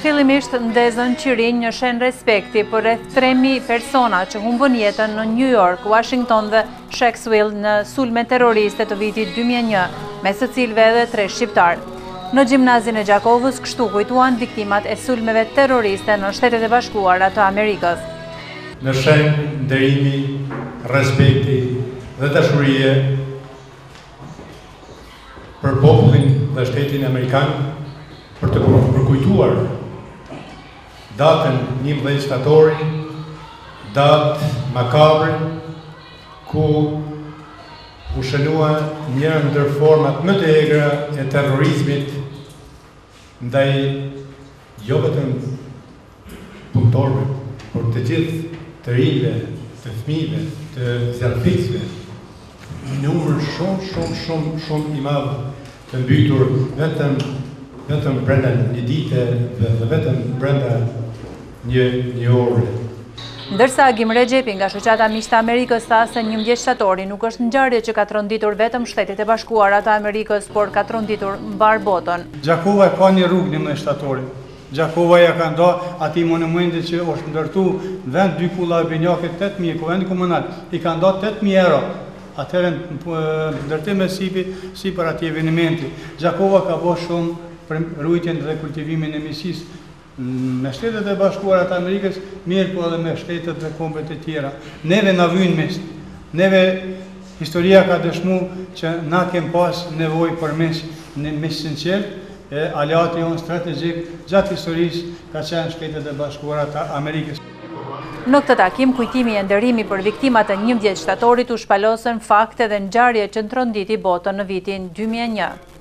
Fillimisht ndezën qirin një shen respekti për rreth 3.000 persona që humbën jetën në New York, Washington dhe Shanksville në sulme terroriste të vitit 2001, me së cilve edhe 3 shqiptarë. Në gjimnazin e Gjakovës, kështu kujtuan viktimat e sulmeve terroriste në Shtetet e Bashkuara të Amerikës. Në shen nderimi, respekti dhe dashurie për popullin dhe shtetin Amerikan, për të përkujtuar datën 11 shtatori, datë makabre, ku u shënua njërë ndër format më të egra e terrorizmit ndaj jo vetëm punëtorëve, por të gjithë të rinjve, të fëmijëve, të zjarfikësve, një numër shumë i madh të mbytur vetëm brenda një dite dhe vetëm brenda një ore. Ndërsa Agim Regjepi nga shoqata miqtë Amerikës tha se 11 shtatori nuk është ngjarje që ka tronditur vetëm Shtetet e Bashkuara të Amerikës, por ka tronditur mbar botën. Gjakova ka një rrugë 11 shtatori. Gjakova ja ka nda ati monumenti që është ndërtu vend dy kulla e binjake 8.000, ku vendi komunal, i ka nda 8.000 euro. Atëherë në ndërtim e si për ati evenimenti. Gjakova ka bo shumë për rujtjen dhe kultivimin e misisë me Shtetet e Bashkuara të Amerikës, mirë po edhe me shtetet dhe kombet e tjera. Neve na vynë mes. Neve historia ka dëshmu që na kem pas nevojë për mes sinqert, aliati jonë strategjik gjatë historisë ka qenë Shtetet e Bashkuara të Amerikës. Në këtë takim, kujtimi e nderimi për viktimat e 11 shtatorit u shpalosën fakte dhe ngjarje që tronditi botën në vitin 2001.